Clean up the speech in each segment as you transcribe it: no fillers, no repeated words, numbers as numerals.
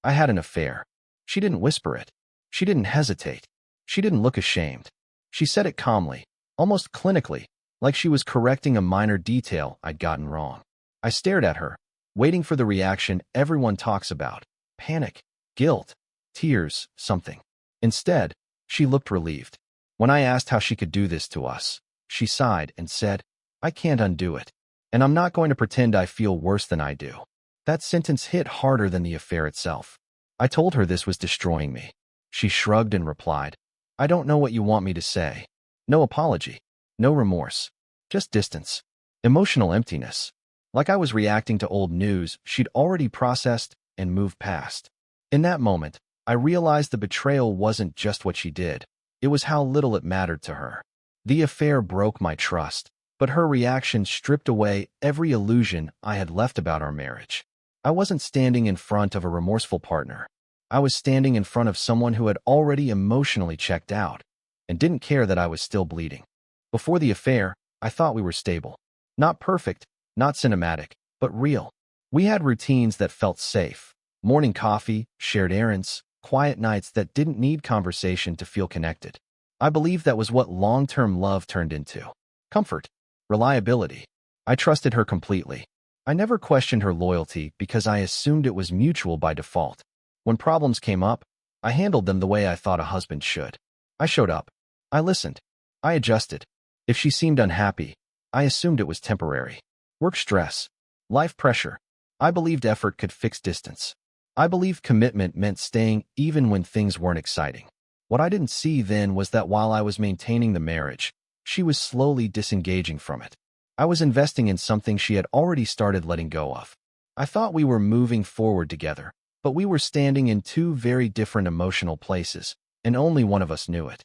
I had an affair. She didn't whisper it. She didn't hesitate. She didn't look ashamed. She said it calmly, almost clinically, like she was correcting a minor detail I'd gotten wrong. I stared at her, waiting for the reaction everyone talks about: panic, guilt, tears, something. Instead, she looked relieved. When I asked how she could do this to us, she sighed and said, "I can't undo it. And I'm not going to pretend I feel worse than I do." That sentence hit harder than the affair itself. I told her this was destroying me. She shrugged and replied, "I don't know what you want me to say." No apology. No remorse. Just distance. Emotional emptiness. Like I was reacting to old news she'd already processed and moved past. In that moment, I realized the betrayal wasn't just what she did. It was how little it mattered to her. The affair broke my trust, but her reaction stripped away every illusion I had left about our marriage. I wasn't standing in front of a remorseful partner. I was standing in front of someone who had already emotionally checked out and didn't care that I was still bleeding. Before the affair, I thought we were stable. Not perfect, not cinematic, but real. We had routines that felt safe. Morning coffee, shared errands, quiet nights that didn't need conversation to feel connected. I believed that was what long-term love turned into. Comfort. Reliability. I trusted her completely. I never questioned her loyalty because I assumed it was mutual by default. When problems came up, I handled them the way I thought a husband should. I showed up. I listened. I adjusted. If she seemed unhappy, I assumed it was temporary. Work stress. Life pressure. I believed effort could fix distance. I believed commitment meant staying even when things weren't exciting. What I didn't see then was that while I was maintaining the marriage, she was slowly disengaging from it. I was investing in something she had already started letting go of. I thought we were moving forward together, but we were standing in two very different emotional places, and only one of us knew it.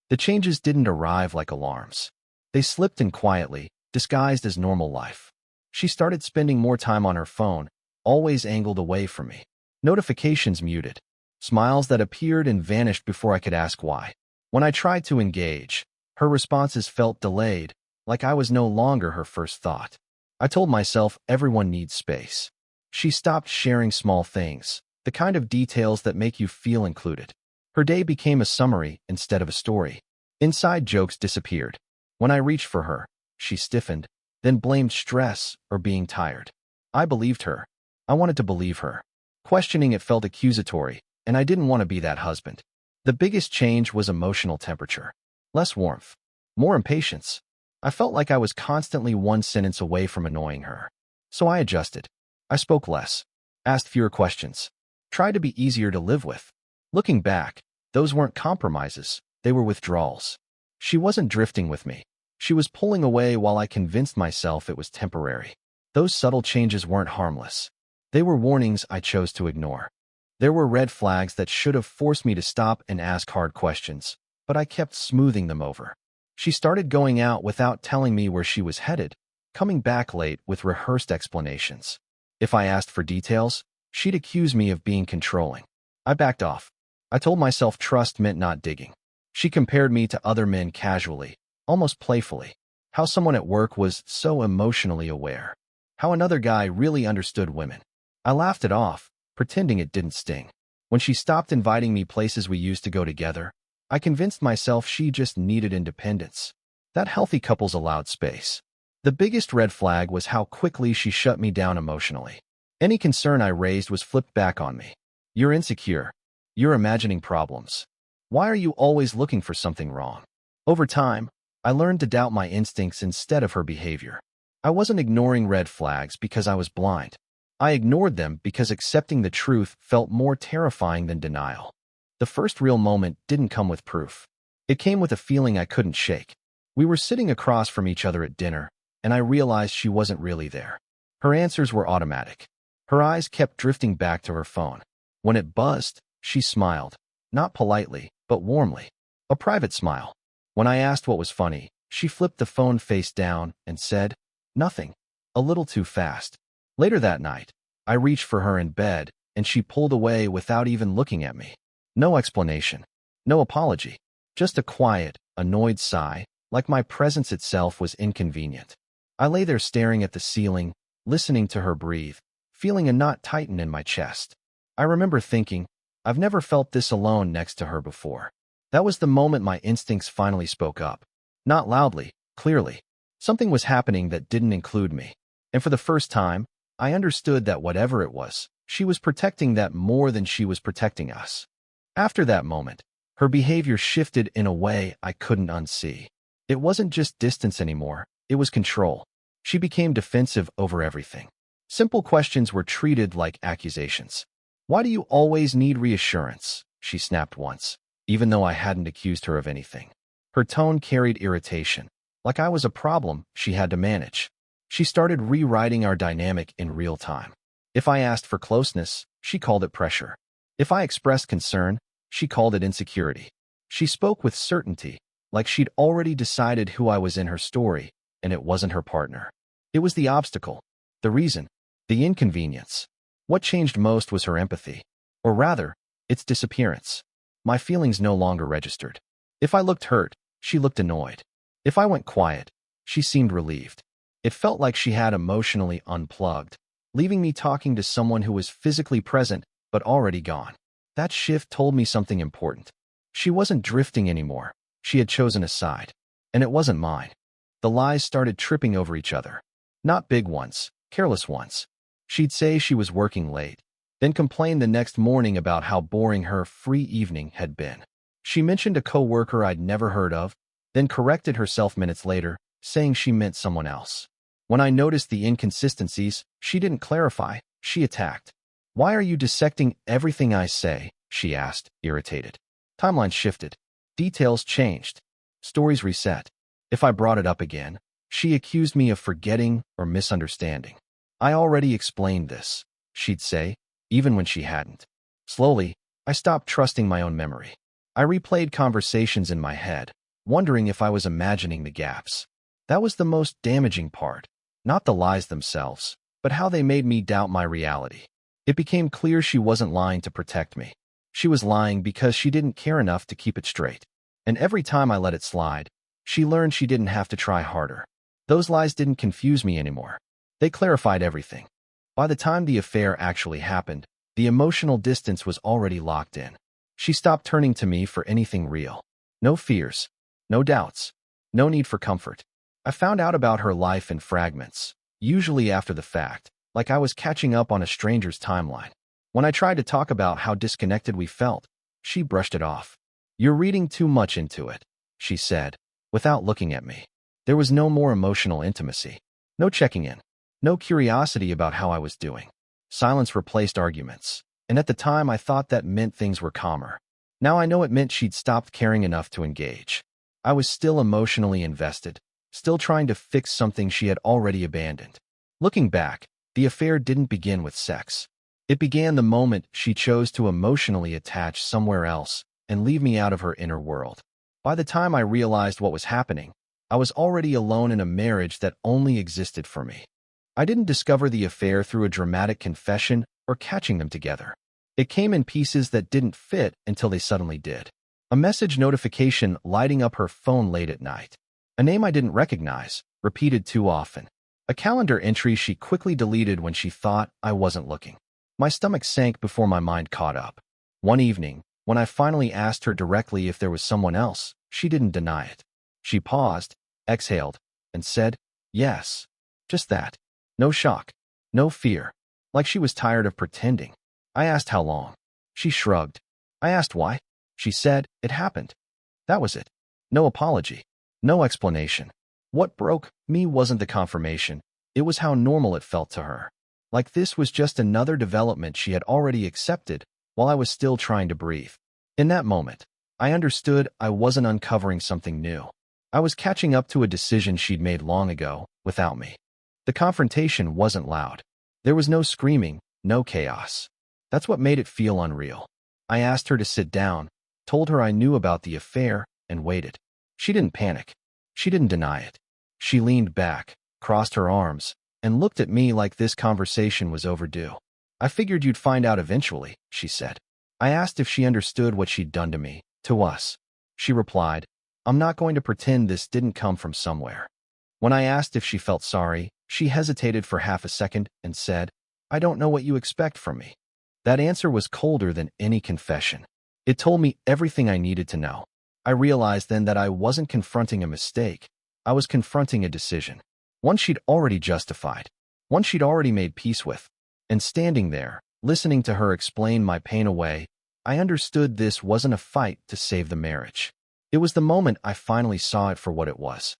The changes didn't arrive like alarms. They slipped in quietly, disguised as normal life. She started spending more time on her phone, always angled away from me. Notifications muted. Smiles that appeared and vanished before I could ask why. When I tried to engage, her responses felt delayed, like I was no longer her first thought. I told myself everyone needs space. She stopped sharing small things, the kind of details that make you feel included. Her day became a summary instead of a story. Inside jokes disappeared. When I reached for her, she stiffened, then blamed stress or being tired. I believed her. I wanted to believe her. Questioning it felt accusatory, and I didn't want to be that husband. The biggest change was emotional temperature. Less warmth. More impatience. I felt like I was constantly one sentence away from annoying her. So I adjusted. I spoke less. Asked fewer questions. Tried to be easier to live with. Looking back, those weren't compromises. They were withdrawals. She wasn't drifting with me. She was pulling away while I convinced myself it was temporary. Those subtle changes weren't harmless. They were warnings I chose to ignore. There were red flags that should have forced me to stop and ask hard questions, but I kept smoothing them over. She started going out without telling me where she was headed, coming back late with rehearsed explanations. If I asked for details, she'd accuse me of being controlling. I backed off. I told myself trust meant not digging. She compared me to other men casually, almost playfully. How someone at work was so emotionally aware. How another guy really understood women. I laughed it off, pretending it didn't sting. When she stopped inviting me places we used to go together, I convinced myself she just needed independence. That healthy couples allowed space. The biggest red flag was how quickly she shut me down emotionally. Any concern I raised was flipped back on me. You're insecure. You're imagining problems. Why are you always looking for something wrong? Over time, I learned to doubt my instincts instead of her behavior. I wasn't ignoring red flags because I was blind. I ignored them because accepting the truth felt more terrifying than denial. The first real moment didn't come with proof. It came with a feeling I couldn't shake. We were sitting across from each other at dinner, and I realized she wasn't really there. Her answers were automatic. Her eyes kept drifting back to her phone. When it buzzed, she smiled, not politely, but warmly. A private smile. When I asked what was funny, she flipped the phone face down and said, "Nothing." A little too fast. Later that night, I reached for her in bed, and she pulled away without even looking at me. No explanation. No apology. Just a quiet, annoyed sigh, like my presence itself was inconvenient. I lay there staring at the ceiling, listening to her breathe, feeling a knot tighten in my chest. I remember thinking, I've never felt this alone next to her before. That was the moment my instincts finally spoke up. Not loudly, clearly. Something was happening that didn't include me. And for the first time, I understood that whatever it was, she was protecting that more than she was protecting us. After that moment, her behavior shifted in a way I couldn't unsee. It wasn't just distance anymore, it was control. She became defensive over everything. Simple questions were treated like accusations. "Why do you always need reassurance?" she snapped once, even though I hadn't accused her of anything. Her tone carried irritation, like I was a problem she had to manage. She started rewriting our dynamic in real time. If I asked for closeness, she called it pressure. If I expressed concern, she called it insecurity. She spoke with certainty, like she'd already decided who I was in her story, and it wasn't her partner. It was the obstacle, the reason, the inconvenience. What changed most was her empathy, or rather, its disappearance. My feelings no longer registered. If I looked hurt, she looked annoyed. If I went quiet, she seemed relieved. It felt like she had emotionally unplugged, leaving me talking to someone who was physically present but already gone. That shift told me something important. She wasn't drifting anymore. She had chosen a side. And it wasn't mine. The lies started tripping over each other. Not big ones, careless ones. She'd say she was working late, then complain the next morning about how boring her free evening had been. She mentioned a coworker I'd never heard of, then corrected herself minutes later, saying she meant someone else. When I noticed the inconsistencies, she didn't clarify, she attacked. "Why are you dissecting everything I say?" she asked, irritated. Timelines shifted. Details changed. Stories reset. If I brought it up again, she accused me of forgetting or misunderstanding. "I already explained this," she'd say, even when she hadn't. Slowly, I stopped trusting my own memory. I replayed conversations in my head, wondering if I was imagining the gaps. That was the most damaging part. Not the lies themselves, but how they made me doubt my reality. It became clear she wasn't lying to protect me. She was lying because she didn't care enough to keep it straight. And every time I let it slide, she learned she didn't have to try harder. Those lies didn't confuse me anymore. They clarified everything. By the time the affair actually happened, the emotional distance was already locked in. She stopped turning to me for anything real. No fears, no doubts, no need for comfort. I found out about her life in fragments, usually after the fact, like I was catching up on a stranger's timeline. When I tried to talk about how disconnected we felt, she brushed it off. "You're reading too much into it," she said, without looking at me. There was no more emotional intimacy, no checking in, no curiosity about how I was doing. Silence replaced arguments, and at the time I thought that meant things were calmer. Now I know it meant she'd stopped caring enough to engage. I was still emotionally invested, still trying to fix something she had already abandoned. Looking back, the affair didn't begin with sex. It began the moment she chose to emotionally attach somewhere else and leave me out of her inner world. By the time I realized what was happening, I was already alone in a marriage that only existed for me. I didn't discover the affair through a dramatic confession or catching them together. It came in pieces that didn't fit until they suddenly did. A message notification lighting up her phone late at night. A name I didn't recognize, repeated too often. A calendar entry she quickly deleted when she thought I wasn't looking. My stomach sank before my mind caught up. One evening, when I finally asked her directly if there was someone else, she didn't deny it. She paused, exhaled, and said, "Yes." Just that. No shock. No fear. Like she was tired of pretending. I asked how long. She shrugged. I asked why. She said, "It happened." That was it. No apology. No explanation. What broke me wasn't the confirmation. It was how normal it felt to her. Like this was just another development she had already accepted while I was still trying to breathe. In that moment, I understood I wasn't uncovering something new. I was catching up to a decision she'd made long ago, without me. The confrontation wasn't loud. There was no screaming, no chaos. That's what made it feel unreal. I asked her to sit down, told her I knew about the affair, and waited. She didn't panic. She didn't deny it. She leaned back, crossed her arms, and looked at me like this conversation was overdue. "I figured you'd find out eventually," she said. I asked if she understood what she'd done to me, to us. She replied, "I'm not going to pretend this didn't come from somewhere." When I asked if she felt sorry, she hesitated for half a second and said, "I don't know what you expect from me." That answer was colder than any confession. It told me everything I needed to know. I realized then that I wasn't confronting a mistake. I was confronting a decision. One she'd already justified. One she'd already made peace with. And standing there, listening to her explain my pain away, I understood this wasn't a fight to save the marriage. It was the moment I finally saw it for what it was.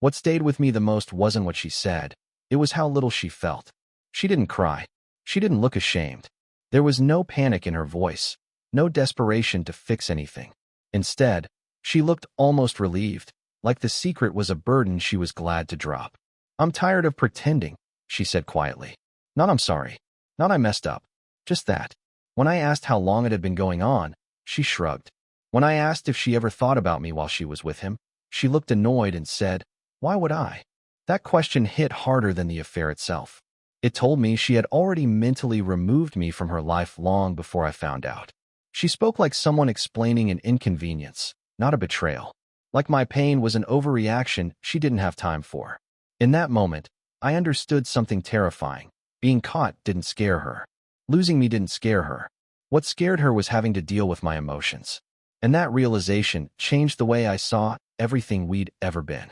What stayed with me the most wasn't what she said. It was how little she felt. She didn't cry. She didn't look ashamed. There was no panic in her voice, no desperation to fix anything. Instead, she looked almost relieved, like the secret was a burden she was glad to drop. "I'm tired of pretending," she said quietly. "Not I'm sorry. Not I messed up. Just that." When I asked how long it had been going on, she shrugged. When I asked if she ever thought about me while she was with him, she looked annoyed and said, "Why would I?" That question hit harder than the affair itself. It told me she had already mentally removed me from her life long before I found out. She spoke like someone explaining an inconvenience, not a betrayal. Like my pain was an overreaction she didn't have time for. In that moment, I understood something terrifying. Being caught didn't scare her. Losing me didn't scare her. What scared her was having to deal with my emotions. And that realization changed the way I saw everything we'd ever been.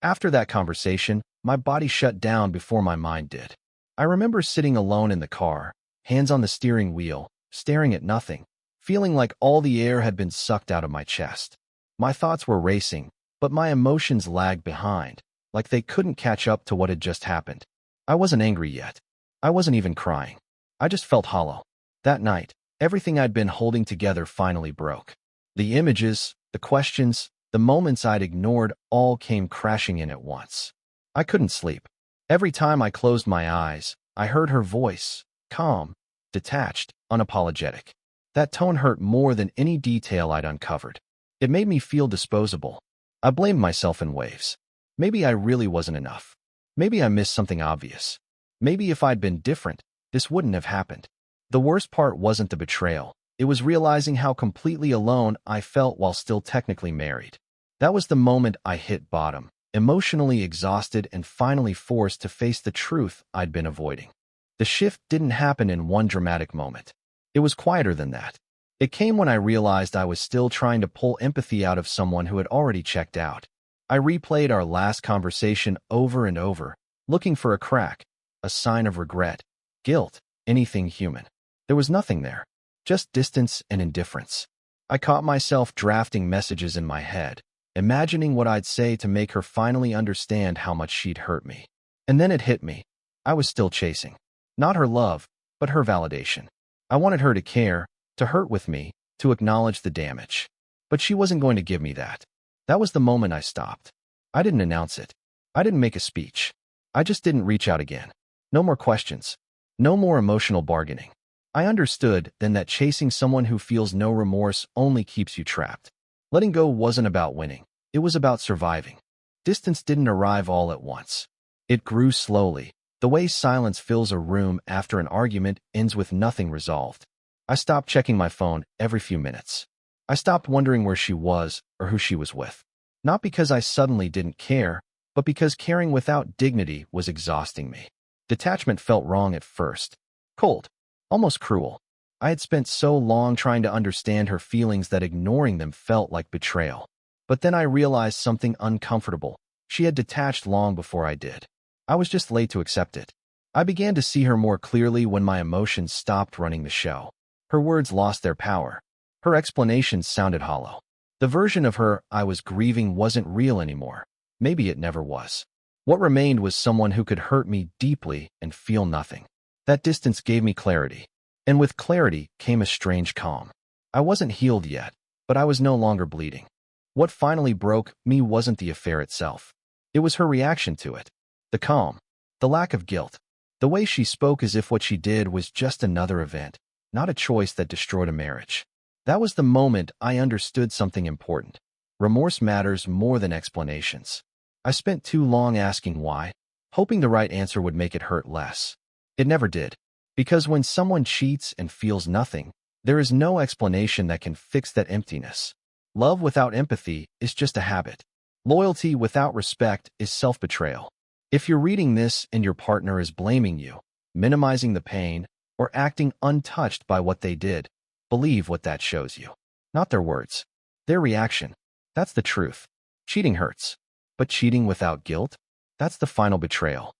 After that conversation, my body shut down before my mind did. I remember sitting alone in the car, hands on the steering wheel, staring at nothing, feeling like all the air had been sucked out of my chest. My thoughts were racing, but my emotions lagged behind, like they couldn't catch up to what had just happened. I wasn't angry yet. I wasn't even crying. I just felt hollow. That night, everything I'd been holding together finally broke. The images, the questions, the moments I'd ignored all came crashing in at once. I couldn't sleep. Every time I closed my eyes, I heard her voice, calm, detached, unapologetic. That tone hurt more than any detail I'd uncovered. It made me feel disposable. I blamed myself in waves. Maybe I really wasn't enough. Maybe I missed something obvious. Maybe if I'd been different, this wouldn't have happened. The worst part wasn't the betrayal. It was realizing how completely alone I felt while still technically married. That was the moment I hit bottom, emotionally exhausted and finally forced to face the truth I'd been avoiding. The shift didn't happen in one dramatic moment. It was quieter than that. It came when I realized I was still trying to pull empathy out of someone who had already checked out. I replayed our last conversation over and over, looking for a crack, a sign of regret, guilt, anything human. There was nothing there, just distance and indifference. I caught myself drafting messages in my head, imagining what I'd say to make her finally understand how much she'd hurt me. And then it hit me. I was still chasing. Not her love, but her validation. I wanted her to care, to hurt with me, to acknowledge the damage. But she wasn't going to give me that. That was the moment I stopped. I didn't announce it. I didn't make a speech. I just didn't reach out again. No more questions. No more emotional bargaining. I understood then that chasing someone who feels no remorse only keeps you trapped. Letting go wasn't about winning. It was about surviving. Distance didn't arrive all at once. It grew slowly, the way silence fills a room after an argument ends with nothing resolved. I stopped checking my phone every few minutes. I stopped wondering where she was or who she was with. Not because I suddenly didn't care, but because caring without dignity was exhausting me. Detachment felt wrong at first. Cold. Almost cruel. I had spent so long trying to understand her feelings that ignoring them felt like betrayal. But then I realized something uncomfortable. She had detached long before I did. I was just late to accept it. I began to see her more clearly when my emotions stopped running the show. Her words lost their power. Her explanations sounded hollow. The version of her I was grieving wasn't real anymore. Maybe it never was. What remained was someone who could hurt me deeply and feel nothing. That distance gave me clarity. And with clarity came a strange calm. I wasn't healed yet, but I was no longer bleeding. What finally broke me wasn't the affair itself. It was her reaction to it. The calm. The lack of guilt. The way she spoke as if what she did was just another event, not a choice that destroyed a marriage. That was the moment I understood something important. Remorse matters more than explanations. I spent too long asking why, hoping the right answer would make it hurt less. It never did. Because when someone cheats and feels nothing, there is no explanation that can fix that emptiness. Love without empathy is just a habit. Loyalty without respect is self-betrayal. If you're reading this and your partner is blaming you, minimizing the pain, or acting untouched by what they did. Believe what that shows you. Not their words. Their reaction. That's the truth. Cheating hurts. But cheating without guilt? That's the final betrayal.